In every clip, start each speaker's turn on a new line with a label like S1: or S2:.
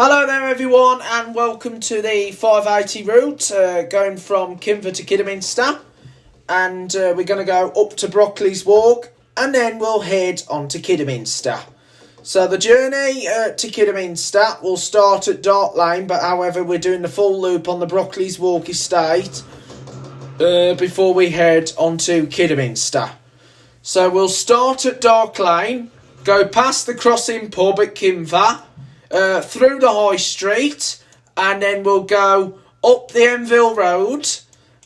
S1: Hello there everyone and welcome to the 580 route going from Kinver to Kidderminster, and we're going to go up to Brockleys Walk and then we'll head on to Kidderminster. So the journey to Kidderminster will start at Dark Lane, but however we're doing the full loop on the Brockleys Walk estate before we head on to Kidderminster. So we'll start at Dark Lane, go past the Crossing pub at Kinver, through the High Street, and then we'll go up the Enville Road,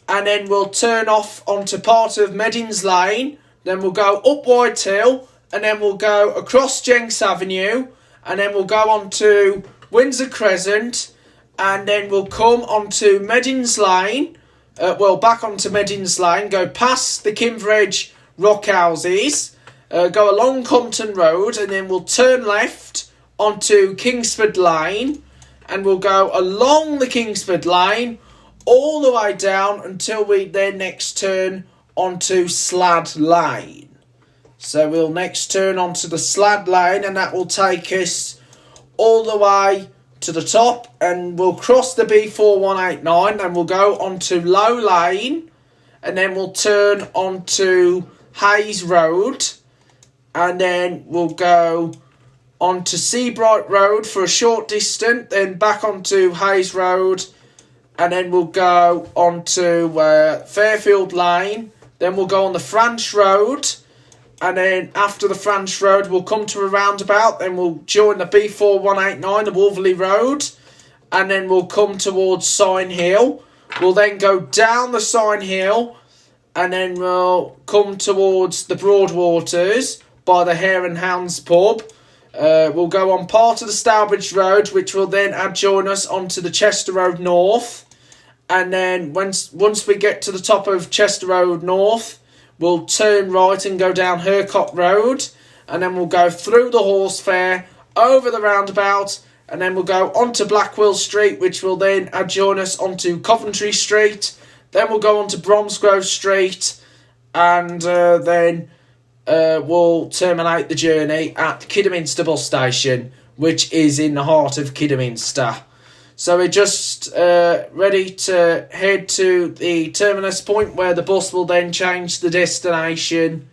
S1: and then we'll turn off onto part of Meddings Lane, then we'll go up White Hill, and then we'll go across Jenks Avenue, and then we'll go on to Windsor Crescent, and then we'll come onto Meddings Lane, back onto Meddings Lane, go past the Kinver Edge Rock Houses, go along Compton Road, and then we'll turn left onto Kingsford Lane, and we'll go along the Kingsford Lane all the way down until we then next turn onto Slad Lane. So we'll next turn onto the Slad Lane, and that will take us all the way to the top, and we'll cross the B4189 and we'll go onto Low Lane, and then we'll turn onto Hayes Road, and then we'll go onto Seabright Road for a short distance, then back onto Hayes Road, and then we'll go onto Fairfield Lane, then we'll go on the Franch Road, and then after the Franch Road we'll come to a roundabout, then we'll join the B4189, the Wolverley Road, and then we'll come towards SC-Swan Hill. We'll then go down the SC-Swan Hill, and then we'll come towards the Broadwaters by the Hare and Hounds pub. We'll go on part of the Stourbridge Road, which will then adjoin us onto the Chester Road North. And then once we get to the top of Chester Road North, we'll turn right and go down Hercott Road. And then we'll go through the Horsefair, over the roundabout, and then we'll go onto Blackwell Street, which will then adjoin us onto Coventry Street. Then we'll go onto Bromsgrove Street, and then we'll terminate the journey at Kidderminster bus station, which is in the heart of Kidderminster. So we're just ready to head to the terminus point where the bus will then change the destination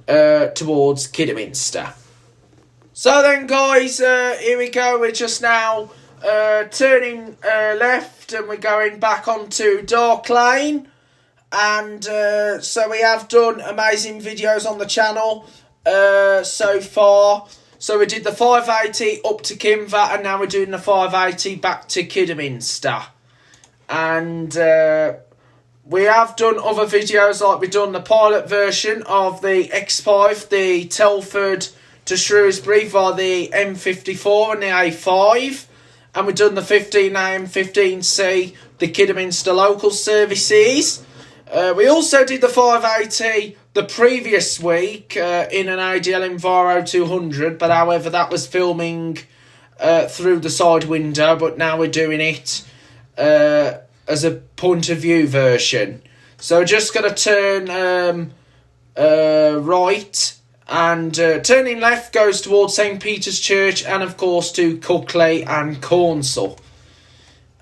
S1: towards Kidderminster. So then guys, here we go. We're just now turning left, and we're going back onto Dark Lane. And so we have done amazing videos on the channel so far. So we did the 580 up to Kinver, and now we're doing the 580 back to Kidderminster. And we have done other videos, like we've done the pilot version of the X5, the Telford to Shrewsbury via the M54 and the A5. And we've done the 15A and 15C, the Kidderminster local services. We also did the 580 the previous week in an ADL Enviro 200, but however that was filming through the side window, but now we're doing it as a point of view version. So we're just going to turn right, and turning left goes towards St Peter's Church, and of course to Cuckley and Cornsall.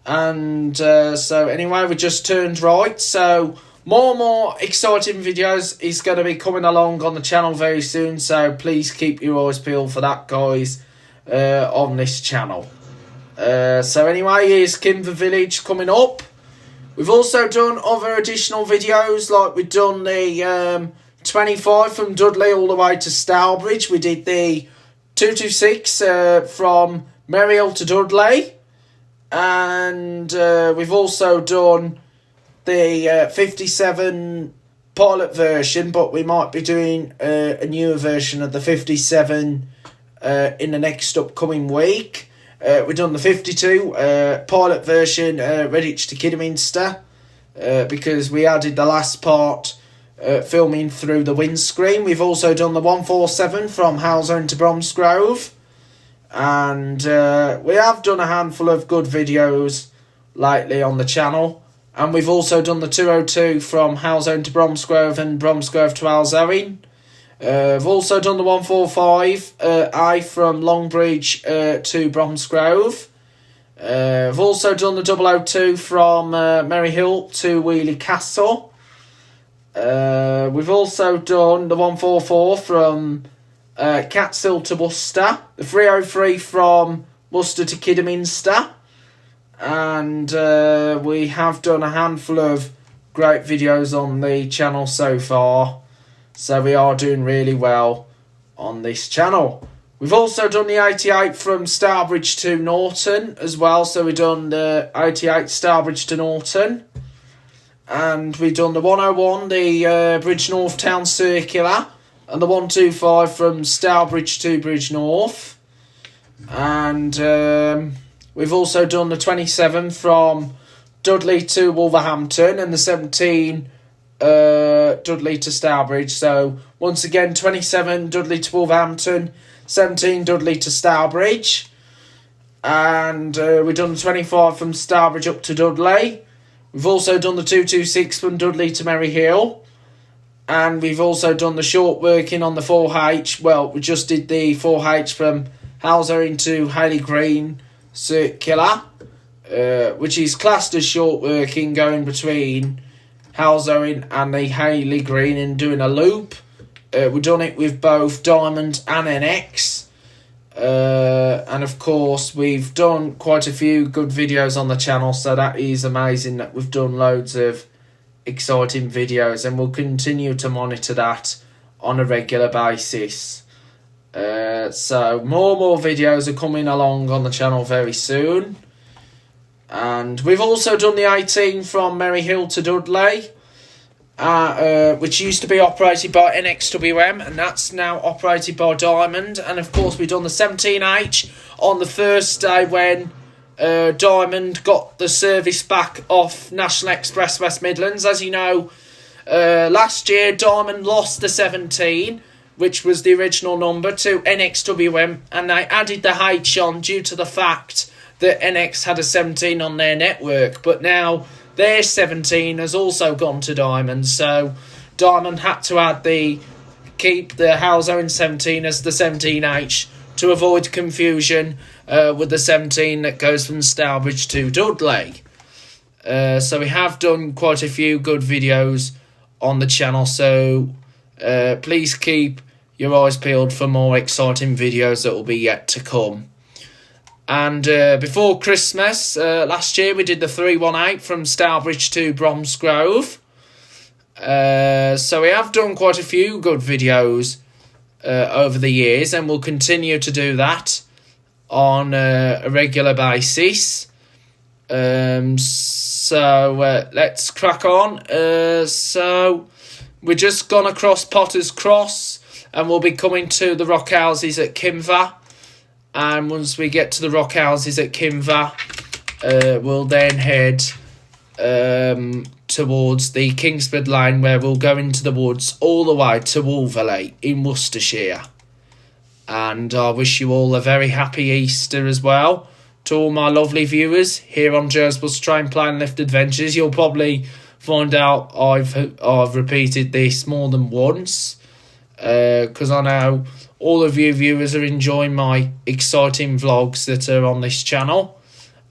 S1: And so anyway, we just turned right, so more exciting videos is going to be coming along on the channel very soon, so please keep your eyes peeled for that, guys, on this channel. So anyway, here's Kinver Village coming up. We've also done other additional videos, like we've done the 25 from Dudley all the way to Stourbridge. We did the 226 from Merrill to Dudley, and we've also done the 57 pilot version, but we might be doing a newer version of the 57 in the next upcoming week. We've done the 52 pilot version, Redditch to Kidderminster, because we added the last part filming through the windscreen. We've also done the 147 from Halzone to Bromsgrove, and we have done a handful of good videos lately on the channel. And we've also done the 202 from Halzone to Bromsgrove and Bromsgrove to Halzone. We've also done the 145 I from Longbridge to Bromsgrove. I've also done the 002 from Maryhill to Wheely Castle. We've also done the 144 from Catshill to Worcester. The 303 from Worcester to Kidderminster. And we have done a handful of great videos on the channel so far. So we are doing really well on this channel. We've also done the 88 from Stourbridge to Norton as well. So we've done the 88 Stourbridge to Norton. And we've done the 101, the Bridge North Town Circular. And the 125 from Stourbridge to Bridge North. And we've also done the 27 from Dudley to Wolverhampton. And the 17 Dudley to Stourbridge. So once again, 27 Dudley to Wolverhampton. 17 Dudley to Stourbridge. And we've done the 25 from Stourbridge up to Dudley. We've also done the 226 from Dudley to Maryhill. And we've also done the short working on the 4H. Well, we just did the 4H from Halsering to Hayley Green Circular, which is classed as short working, going between Halsering and the Hayley Green and doing a loop. We've done it with both Diamond and NX. And of course, we've done quite a few good videos on the channel, so that is amazing that we've done loads of exciting videos, and we'll continue to monitor that on a regular basis. So more videos are coming along on the channel very soon. And we've also done the 18 from Maryhill to Dudley. Which used to be operated by NXWM, and that's now operated by Diamond. And of course, we've done the 17H on the first day when Diamond got the service back off National Express West Midlands. As you know, last year Diamond lost the 17, which was the original number, to NXWM, and they added the H on due to the fact that NX had a 17 on their network. But now their 17 has also gone to Diamond, so Diamond had to keep the Halsering 17 as the 17H to avoid confusion with the 17 that goes from Stourbridge to Dudley. So we have done quite a few good videos on the channel, so please keep your eyes peeled for more exciting videos that will be yet to come. And before Christmas, last year we did the 318 from Stourbridge to Bromsgrove. So we have done quite a few good videos over the years, and we'll continue to do that on a regular basis. So let's crack on. So we're just gone across Potter's Cross, and we'll be coming to the rock houses at Kimver. And once we get to the rock houses at Kimver, we'll then head towards the Kingsford line, where we'll go into the woods all the way to Wolverley in Worcestershire. And I wish you all a very happy Easter as well. To all my lovely viewers here on Joe's Bus Train Plane Lift Adventures, you'll probably find out I've repeated this more than once, because I know all of you viewers are enjoying my exciting vlogs that are on this channel.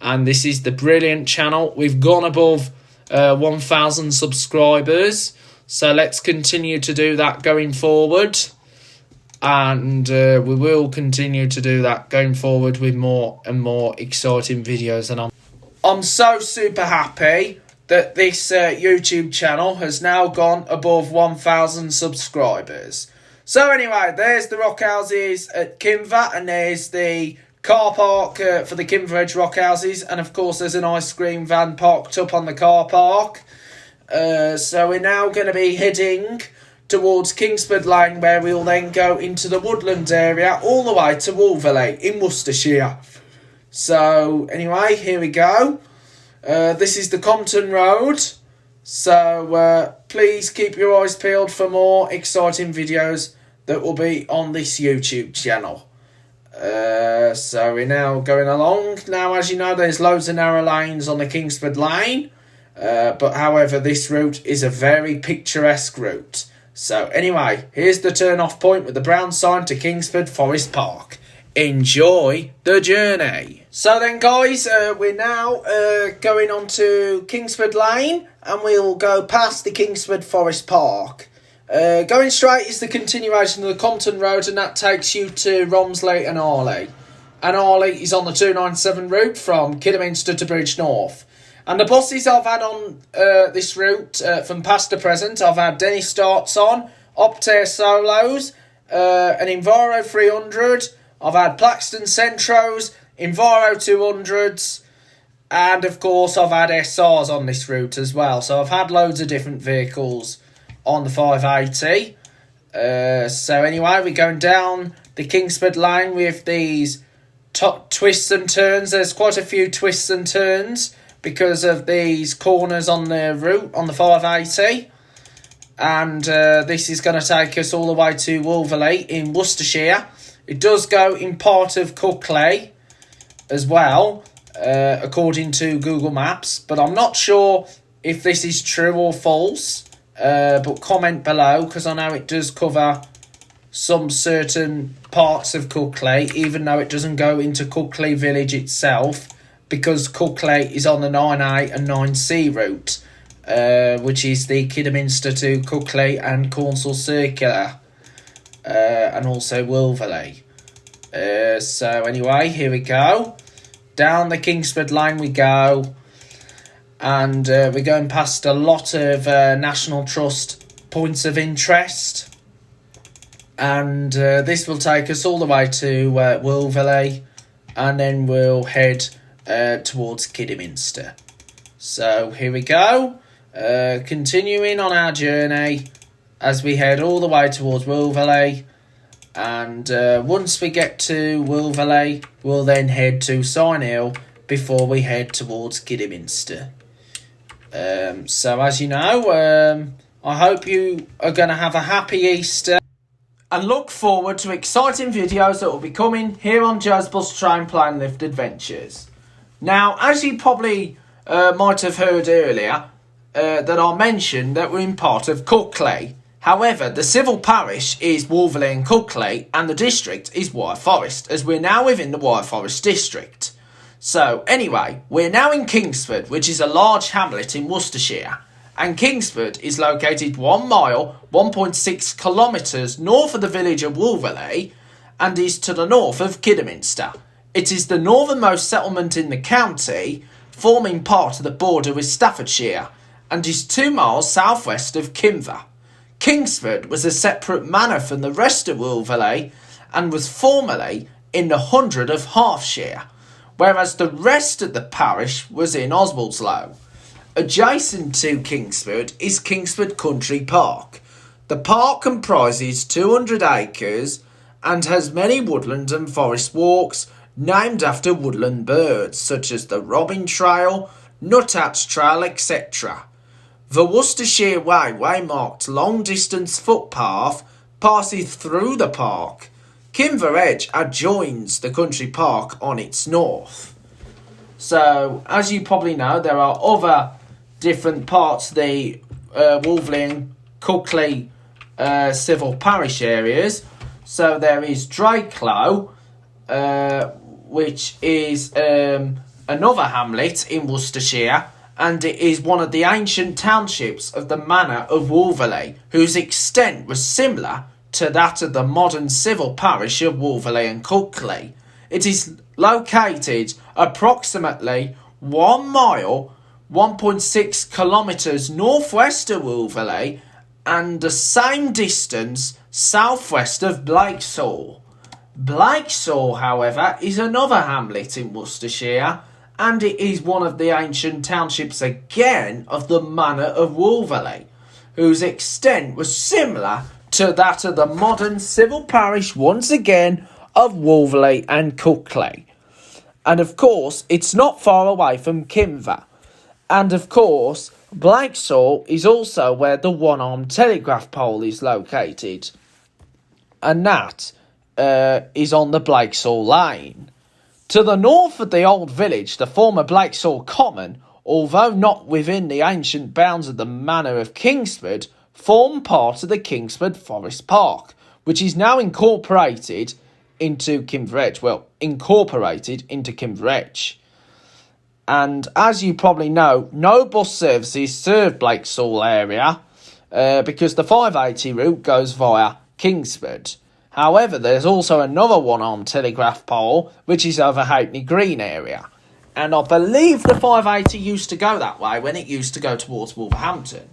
S1: And this is the brilliant channel. We've gone above 1,000 subscribers. So let's continue to do that going forward. And we will continue to do that going forward with more and more exciting videos. And I'm so super happy that this YouTube channel has now gone above 1,000 subscribers. So anyway, there's the rock houses at Kimver, and there's the car park for the Kimver Edge rock houses, and of course there's an ice cream van parked up on the car park. So we're now going to be heading towards Kingsford Lane, where we'll then go into the woodland area all the way to Wolverley in Worcestershire. So anyway, here we go. This is the Compton Road. So please keep your eyes peeled for more exciting videos that will be on this YouTube channel. So we're now going along. Now, as you know, there's loads of narrow lanes on the Kingsford Lane. But however, this route is a very picturesque route. So anyway, here's the turn-off point with the brown sign to Kingsford Forest Park. Enjoy the journey. So then guys, we're now going on to Kingsford Lane, and we'll go past the Kingsford Forest Park. Going straight is the continuation of the Compton Road, and that takes you to Romsley and Arley. And Arley is on the 297 route from Kidderminster to Bridge North. And the buses I've had on this route from past to present, I've had Dennis Starts on, Optare Solos, an Enviro 300, I've had Plaxton Centros, Enviro 200s, and of course I've had SRs on this route as well. So I've had loads of different vehicles on the 580. So anyway, we're going down the Kingsford Lane with these twists and turns. There's quite a few twists and turns because of these corners on the route on the 580. And this is going to take us all the way to Wolverley in Worcestershire. It does go in part of Cuckley as well, according to Google Maps. But I'm not sure if this is true or false. But comment below, because I know it does cover some certain parts of Cuckley, even though it doesn't go into Cuckley village itself, because Cuckley is on the 9A and 9C route, which is the Kidderminster to Cuckley and Cornsall Circular, and also Wolverley. So anyway, here we go. Down the Kingsford Lane we go, and we're going past a lot of National Trust points of interest. And this will take us all the way to Wolverley, and then we'll head towards Kidderminster. So here we go, continuing on our journey as we head all the way towards Wolverley. And once we get to Wolverley, we'll then head to SC-Swan Hill before we head towards Kidderminster. So as you know, I hope you are going to have a happy Easter, and look forward to exciting videos that will be coming here on Joe's Bus Train Plane Lift Adventures. Now, as you probably might have heard earlier, that I mentioned that we're in part of Cuckley. However, the civil parish is Wolverley and Cuckley, and the district is Wyre Forest, as we're now within the Wyre Forest district. So, anyway, we're now in Kingsford, which is a large hamlet in Worcestershire. And Kingsford is located 1 mile, 1.6 kilometres north of the village of Wolverley, and is to the north of Kidderminster. It is the northernmost settlement in the county, forming part of the border with Staffordshire, and is 2 miles southwest of Kimver. Kingsford was a separate manor from the rest of Wolverley, and was formerly in the hundred of Halfshire, whereas the rest of the parish was in Oswaldlow. Adjacent to Kingsford is Kingsford Country Park. The park comprises 200 acres and has many woodland and forest walks named after woodland birds such as the Robin Trail, Nuthatch Trail, etc. The Worcestershire Way waymarked long-distance footpath passes through the park. Kimver Edge adjoins the country park on its north. So, as you probably know, there are other different parts of the Wolverley and Cuckley civil parish areas. So there is Drakelow, which is another hamlet in Worcestershire, and it is one of the ancient townships of the manor of Wolverley, whose extent was similar to that of the modern civil parish of Wolverley and Cuckley. It is located approximately 1 mile, 1.6 kilometres northwest of Wolverley, and the same distance southwest of Blakesall. Blakesall, however, is another hamlet in Worcestershire, and it is one of the ancient townships again of the manor of Wolverley, whose extent was similar to that of the modern civil parish once again of Wolverley and Cuckley. And of course, it's not far away from Kimver. And of course, Blakesall is also where the one-armed telegraph pole is located. And that is on the Blakesall Lane. To the north of the old village, the former Blakesall Common, although not within the ancient bounds of the manor of Kingsford, form part of the Kingsford Forest Park, which is now incorporated into Kinveredge, well, incorporated into Kinveredge. And as you probably know, no bus services serve Blakesall area because the 580 route goes via Kingsford. However, there's also another one on Telegraph Pole, which is over Halfpenny Green area. And I believe the 580 used to go that way when it used to go towards Wolverhampton.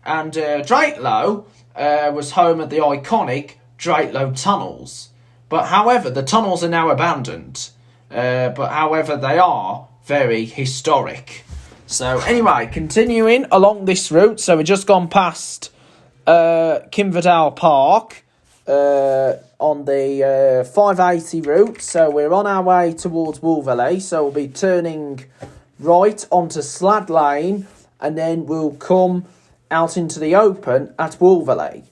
S1: And Drakelow was home of the iconic Drakelow tunnels. But however, the tunnels are now abandoned. But however, they are very historic. So anyway, continuing along this route. So we've just gone past Kinverdale Park on the 580 route. So we're on our way towards Wolverley. So we'll be turning right onto Slad Lane and then we'll come out into the open at Wolverley.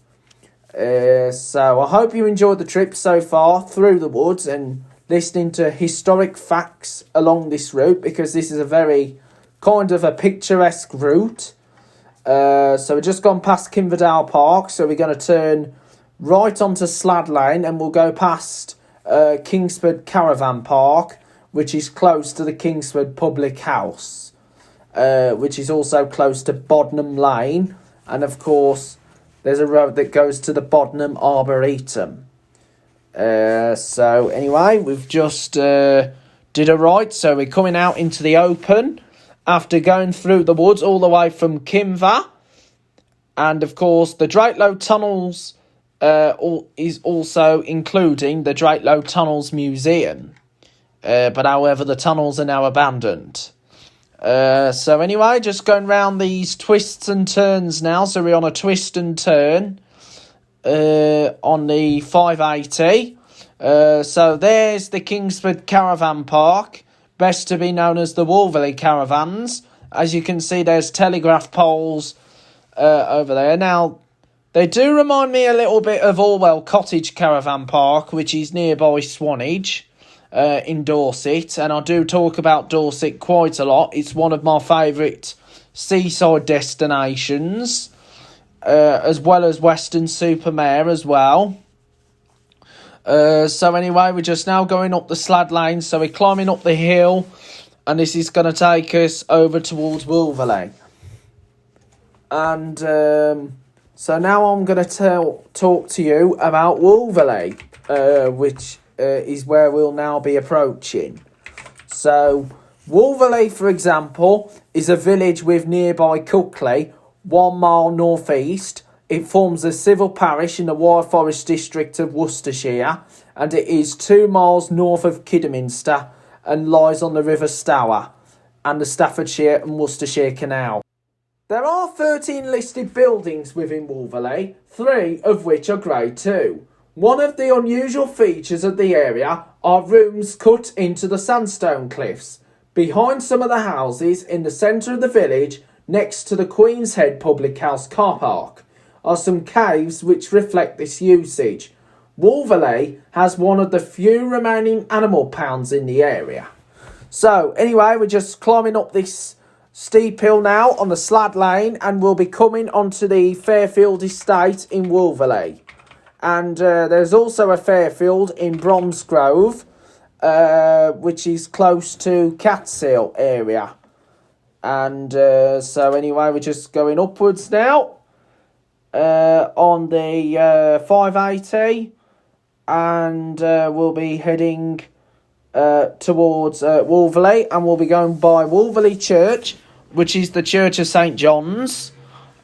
S1: So I hope you enjoyed the trip so far through the woods and listening to historic facts along this route, because this is a very kind of a picturesque route. So we've just gone past Kinverdale Park, so we're going to turn right onto Slad Lane and we'll go past Kingsford Caravan Park, which is close to the Kingsford Public House, which is also close to Bodnam Lane, and of course there's a road that goes to the Bodnam Arboretum. So anyway, we've just did a right, so we're coming out into the open after going through the woods all the way from Kinver, and of course the Drakelow Tunnels is also including the Drakelow Tunnels Museum, but however the tunnels are now abandoned. So anyway, just going round these twists and turns now, so we're on a twist and turn on the 580. So there's the Kingsford Caravan Park, best to be known as the Wolverley Caravans. As you can see, there's telegraph poles over there. Now, they do remind me a little bit of Orwell Cottage Caravan Park, which is nearby Swanage in Dorset. And I do talk about Dorset quite a lot. It's one of my favourite seaside destinations, as well as Weston-super-Mare as well. So anyway, we're just now going up the Slad Lane, so we're climbing up the hill, and this is going to take us over towards Wolverley. And so now I'm going to talk to you about Wolverley, which is where we'll now be approaching. So Wolverley, for example, is a village with nearby Cuckley, 1 mile north-east. It forms a civil parish in the Wild Forest district of Worcestershire, and it is 2 miles north of Kidderminster and lies on the River Stour and the Staffordshire and Worcestershire Canal. There are 13 listed buildings within Wolverley, 3 of which are Grade 2. One of the unusual features of the area are rooms cut into the sandstone cliffs. Behind some of the houses in the centre of the village, next to the Queen's Head Public House car park, are some caves which reflect this usage. Wolverley has one of the few remaining animal pounds in the area. So anyway, we're just climbing up this steep hill now on the Slad Lane, and we'll be coming onto the Fairfield Estate in Wolverley. And there's also a Fairfield in Bromsgrove, which is close to Catshill area. And so anyway, we're just going upwards now on the 580, and we'll be heading towards Wolverley, and we'll be going by Wolverley Church, which is the Church of St John's.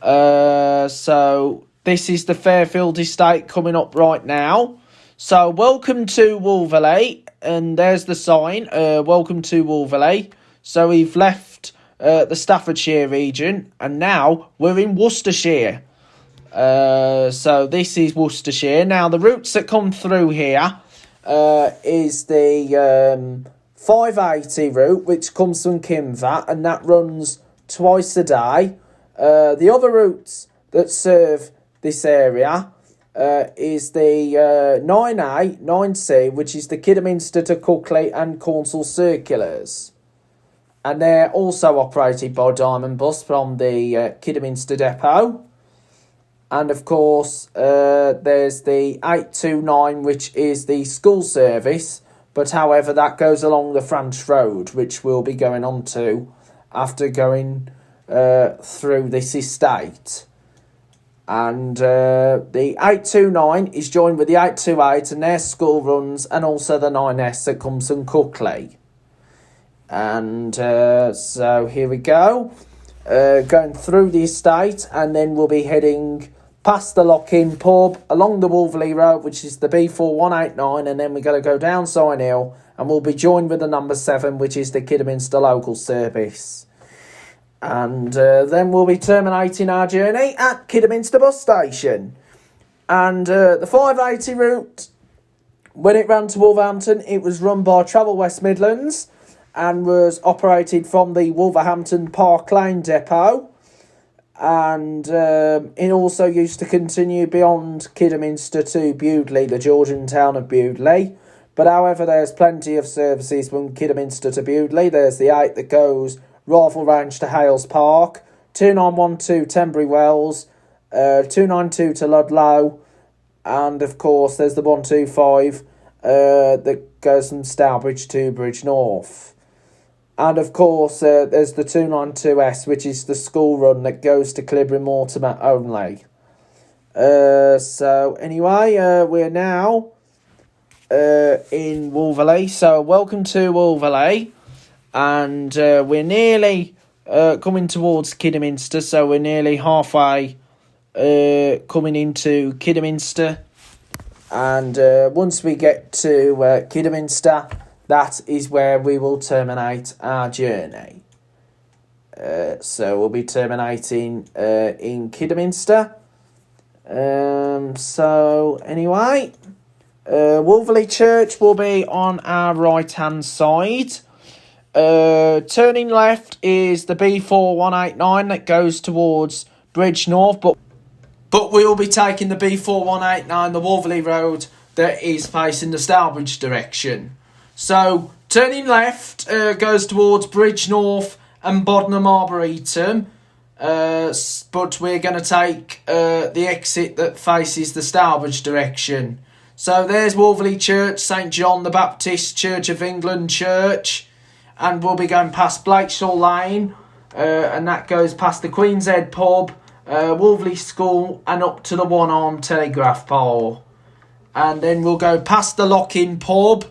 S1: So this is the Fairfield Estate coming up right now. So welcome to Wolverley, and there's the sign, welcome to Wolverley. So we've left the Staffordshire region, and now we're in Worcestershire. So this is Worcestershire. Now the routes that come through here is the 580 route, which comes from Kinver, and that runs twice a day. The other routes that serve this area is the 9A, 9C, which is the Kidderminster to Cuckley and Cornsall circulars. And they're also operated by Diamond Bus from the Kidderminster depot. And of course, there's the 829, which is the school service. But however, that goes along the French Road, which we'll be going on to after going through this estate. And the 829 is joined with the 828 and their school runs, and also the 9S that comes from Cookley. And so here we go, going through the estate, and then we'll be heading past the Lock-In pub, along the Wolverley Road, which is the B4189, and then we're going to go down SC-Swan Hill, and we'll be joined with the number 7, which is the Kidderminster local service. And then we'll be terminating our journey at Kidderminster bus station. And the 580 route, when it ran to Wolverhampton, it was run by Travel West Midlands and was operated from the Wolverhampton Park Lane depot. And it also used to continue beyond Kidderminster to Bewdley, the Georgian town of Bewdley. But however, there's plenty of services from Kidderminster to Bewdley. There's the 8 that goes Rifle Range to Hales Park, 2912 Tenbury Wells, 292 to Ludlow, and of course there's the 125 that goes from Stourbridge to Bridge North. And of course there's the 292S, which is the school run that goes to Clibrim Mortimer only. So anyway, we're now in Wolverley. So welcome to Wolverley. And we're nearly coming towards Kidderminster, so we're nearly halfway coming into Kidderminster. And once we get to Kidderminster, that is where we will terminate our journey. So we'll be terminating in Kidderminster. So anyway, Wolverley Church will be on our right-hand side. Turning left is the B4189 that goes towards Bridge North, but we will be taking the B4189, the Wolverley Road, that is facing the Stourbridge direction. So turning left goes towards Bridge North and Bodnam Arboretum, but we're going to take the exit that faces the Stourbridge direction. So there's Wolverley Church, St John the Baptist Church of England Church. And we'll be going past Blakeshaw Lane, and that goes past the Queen's Head pub, Wolverley School, and up to the one-armed telegraph pole. And then we'll go past the Lock-In pub,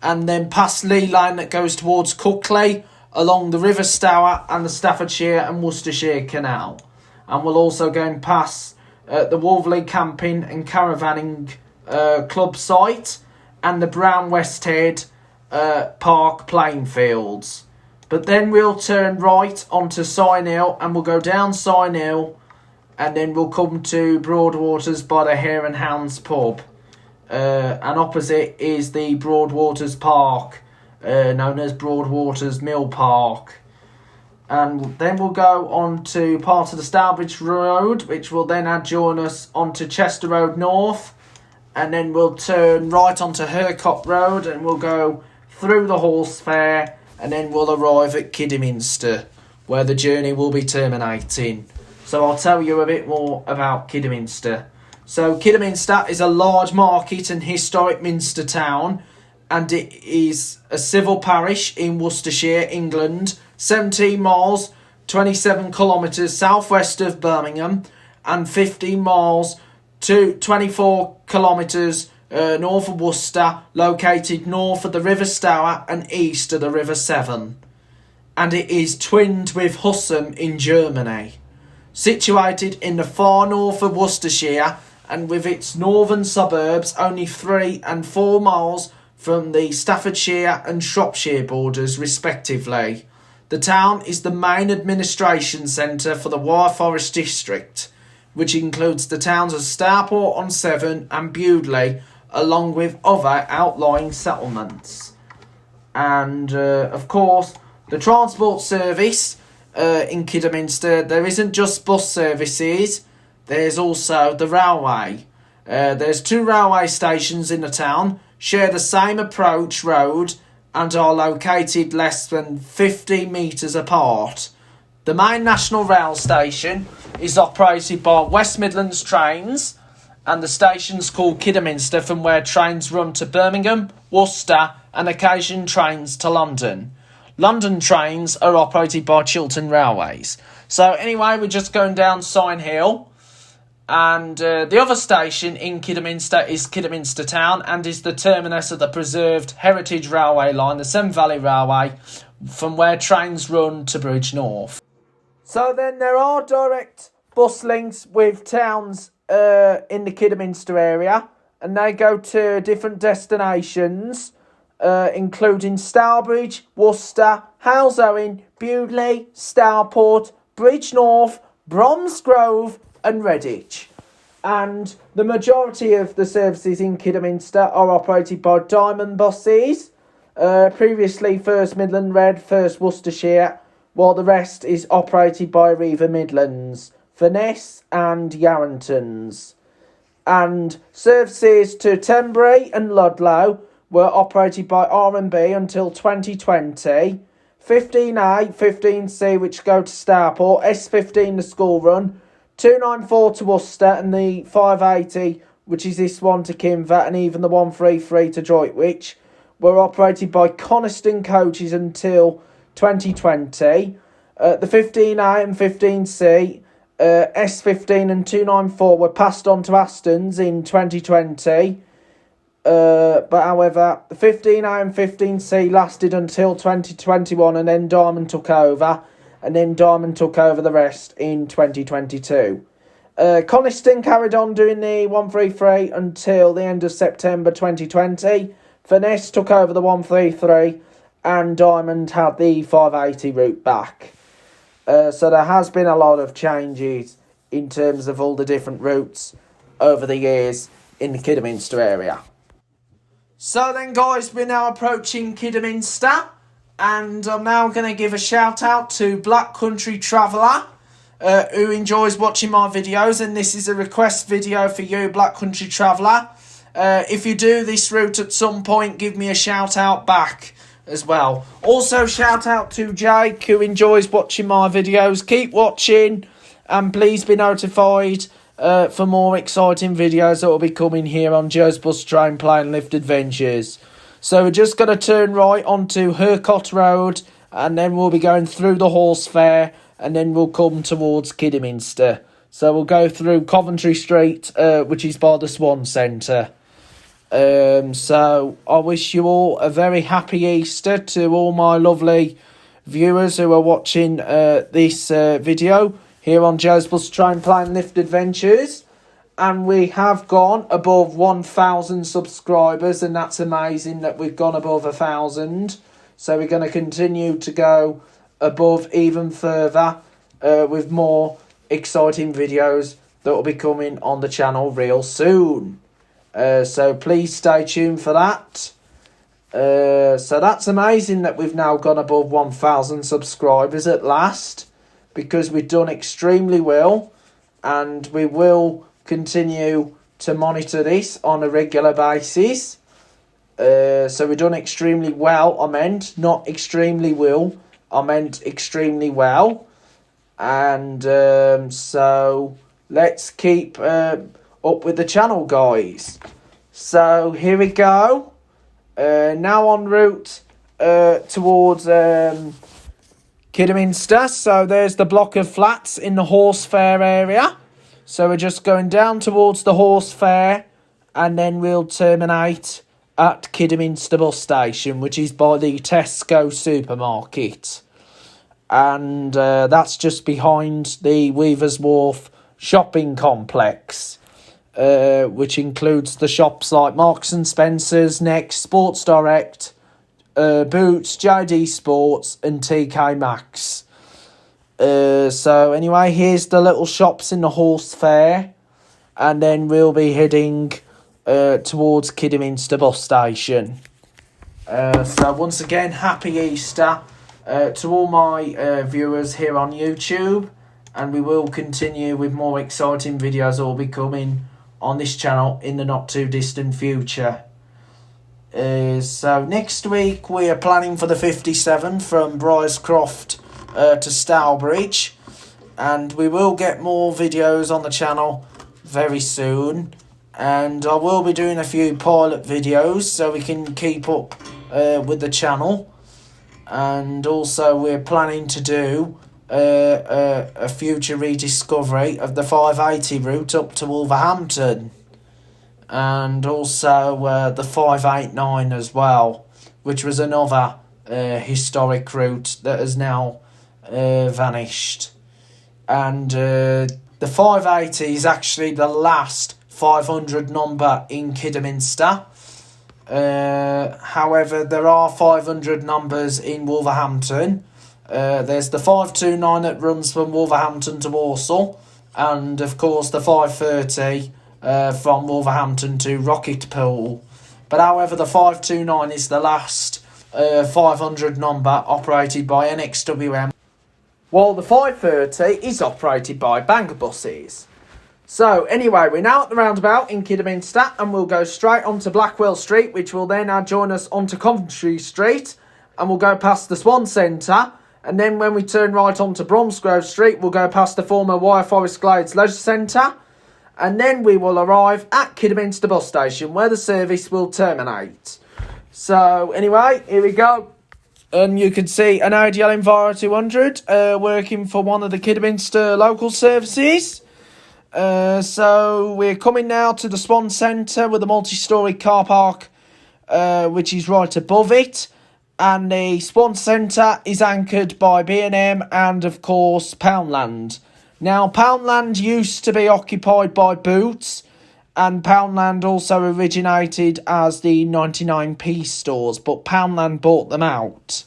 S1: and then past Lee Lane that goes towards Cookley, along the River Stour and the Staffordshire and Worcestershire Canal. And we'll also go past the Wolverley Camping and Caravanning Club site, and the Brown West Head Park playing fields. But then we'll turn right onto SC-Swan Hill, and we'll go down SC-Swan Hill, and then we'll come to Broadwaters by the Hare and Hounds pub. And opposite is the Broadwaters Park, known as Broadwaters Mill Park. And then we'll go on to part of the Stourbridge Road, which will then adjourn us onto Chester Road North. And then we'll turn right onto Hercott Road, and we'll go through the horse fair, and then we'll arrive at Kidderminster, where the journey will be terminating. So I'll tell you a bit more about Kidderminster. So Kidderminster is a large market and historic minster town, and it is a civil parish in Worcestershire, England, 17 miles, 27 kilometres southwest of Birmingham, and 15 miles to 24 kilometres north of Worcester, located north of the River Stour and east of the River Severn. And it is twinned with Husum in Germany. Situated in the far north of Worcestershire, and with its northern suburbs only 3 and 4 miles from the Staffordshire and Shropshire borders respectively. The town is the main administration centre for the Wyre Forest district, which includes the towns of Stourport-on-Severn and Bewdley, along with other outlying settlements. And of course, the transport service in Kidderminster, there isn't just bus services, there's also the railway. There's 2 railway stations in the town, share the same approach road, and are located less than 50 metres apart. The main national rail station is operated by West Midlands Trains, and the station's called Kidderminster, from where trains run to Birmingham, Worcester, and occasion trains to London. London trains are operated by Chiltern Railways. So anyway, we're just going down SC-Swan Hill, and the other station in Kidderminster is Kidderminster Town, and is the terminus of the preserved Heritage Railway line, the Severn Valley Railway, from where trains run to Bridgnorth. So then there are direct bus links with towns in the Kidderminster area, and they go to different destinations, including Stourbridge, Worcester, Halesowen, Bewdley, Stourport, Bridgnorth, Bromsgrove and Redditch. And the majority of the services in Kidderminster are operated by Diamond buses, previously First Midland Red, First Worcestershire, while the rest is operated by Arriva Midlands, Furness and Yarringtons. And services to Tenbury and Ludlow were operated by R&B until 2020. 15A, 15C, which go to Stourport, S15 the school run, 294 to Worcester, and the 580, which is this one to Kinver, and even the 133 to Droitwich, were operated by Coniston Coaches until 2020. The 15A and 15C, S15 and 294 were passed on to Aston's in 2020. But however, the 15A and 15C lasted until 2021, and then Diamond took over, and then Diamond took over the rest in 2022. Coniston carried on doing the 133 until the end of September 2020. Furness took over the 133, and Diamond had the 580 route back. So there has been a lot of changes in terms of all the different routes over the years in the Kidderminster area. So then guys, we're now approaching Kidderminster, and I'm now going to give a shout out to Black Country Traveller, who enjoys watching my videos, and this is a request video for you, Black Country Traveller. If you do this route at some point, give me a shout out back as well. Also shout out to Jake, who enjoys watching my videos. Keep watching, and please be notified for more exciting videos that will be coming here on Joe's Bus Train Play and Lift Adventures. So we're just going to turn right onto Hercott Road, and then we'll be going through the horse fair, and then we'll come towards Kidderminster. So we'll go through Coventry Street, which is by the Swan Centre. So I wish you all a very happy Easter to all my lovely viewers who are watching this video here on Joe's Bus Train Play and Lift Adventures. And we have gone above 1,000 subscribers, and that's amazing that we've gone above 1,000. So we're going to continue to go above even further with more exciting videos that will be coming on the channel real soon. So please stay tuned for that. So that's amazing that we've now gone above 1,000 subscribers at last, because we've done extremely well, and we will continue to monitor this on a regular basis. So we've done extremely well, I meant, not extremely well, I meant extremely well. And so let's keep up with the channel, guys. So here we go. Now en route towards Kidderminster. So there's the block of flats in the Horsefair area. So we're just going down towards the Horsefair, and then we'll terminate at Kidderminster bus station, which is by the Tesco supermarket. And that's just behind the Weavers Wharf shopping complex, which includes the shops like Marks and Spencer's, Next, Sports Direct, Boots, JD Sports and TK Maxx. So anyway, here's the little shops in the Horsefair, and then we'll be heading towards Kidderminster bus station. So once again, happy Easter to all my viewers here on YouTube, and we will continue with more exciting videos that will be coming on this channel in the not too distant future. So next week we are planning for the 57 from Briarscroft to Stourbridge, and we will get more videos on the channel very soon, and I will be doing a few pilot videos so we can keep up with the channel. And also we're planning to do a future rediscovery of the 580 route up to Wolverhampton, and also the 589 as well, which was another historic route that has now vanished. And the 580 is actually the last 500 number in Kidderminster. However, there are 500 numbers in Wolverhampton. There's the 529 that runs from Wolverhampton to Walsall, and of course the 530 from Wolverhampton to Rocketpool. But however, the 529 is the last 500 number operated by NXWM, while the 530 is operated by Bangor buses. So anyway, we're now at the roundabout in Kidderminster, and we'll go straight onto Blackwell Street, which will then join us onto Coventry Street, and we'll go past the Swan Centre, and then when we turn right onto Bromsgrove Street, we'll go past the former Wyre Forest Glades Leisure Centre, and then we will arrive at Kidderminster bus station, where the service will terminate. So anyway, here we go. And you can see an ADL Enviro 200 working for one of the Kidderminster local services. So we're coming now to the Swan Centre with a multi-storey car park, which is right above it. And the Swan Centre is anchored by B&M and, of course, Poundland. Now, Poundland used to be occupied by Boots, and Poundland also originated as the 99p stores, but Poundland bought them out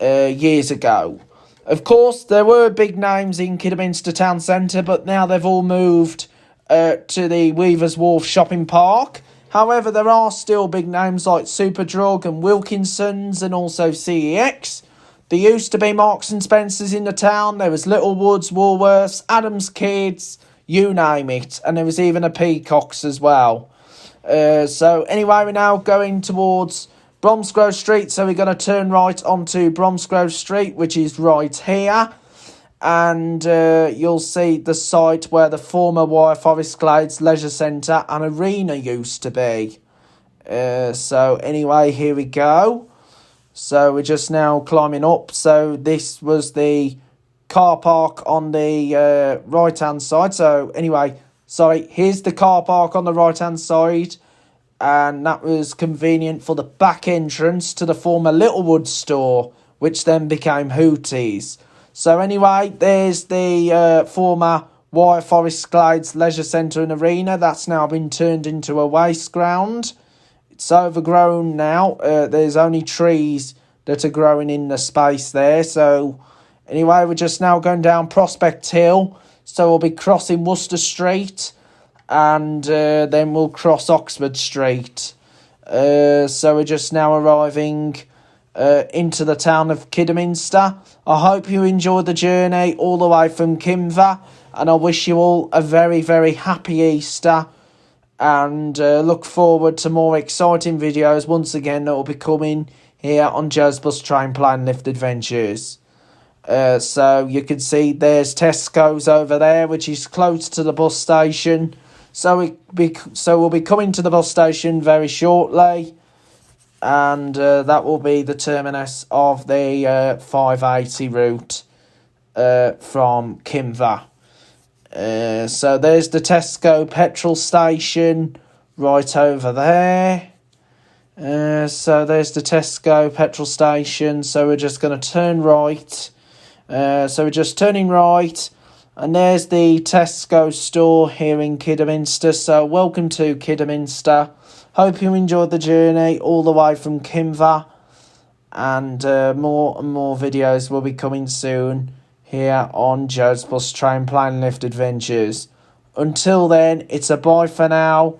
S1: years ago. Of course, there were big names in Kidderminster Town Centre, but now they've all moved to the Weavers Wharf Shopping Park. However, there are still big names like Superdrug and Wilkinson's, and also CEX. There used to be Marks and Spencer's in the town. There was Littlewoods, Woolworths, Adams Kids, you name it. And there was even a Peacock's as well. So anyway, we're now going towards Bromsgrove Street. So we're going to turn right onto Bromsgrove Street, which is right here. And you'll see the site where the former Wyre Forest Glades Leisure Centre and Arena used to be. So anyway, here we go. So we're just now climbing up. So this was the car park on the right-hand side. So anyway, sorry, here's the car park on the right-hand side. And that was convenient for the back entrance to the former Littlewood store, which then became Hooties. So anyway, there's the former Wyre Forest Glades Leisure Centre and Arena. That's now been turned into a waste ground. It's overgrown now. There's only trees that are growing in the space there. So anyway, we're just now going down Prospect Hill. So we'll be crossing Worcester Street, and then we'll cross Oxford Street. So we're just now arriving into the town of Kidderminster. I hope you enjoyed the journey all the way from Kimver, and I wish you all a very, very happy Easter, and look forward to more exciting videos once again that will be coming here on Joe's Bus Train Plan Lift Adventures. So you can see there's Tesco's over there, which is close to the bus station. So we'll be coming to the bus station very shortly, and that will be the terminus of the 580 route from Kimver. So there's the Tesco petrol station right over there. So there's the Tesco petrol station. So we're just going to turn right. So we're just turning right. And there's the Tesco store here in Kidderminster. So welcome to Kidderminster. Hope you enjoyed the journey all the way from Kimver. And more and more videos will be coming soon here on Joe's Bus Train Plan Lift Adventures. Until then, it's a bye for now,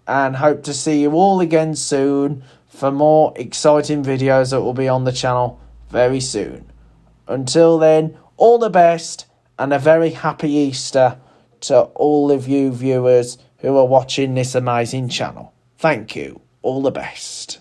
S1: and hope to see you all again soon for more exciting videos that will be on the channel very soon. Until then, all the best and a very happy Easter to all of you viewers who are watching this amazing channel. Thank you. All the best.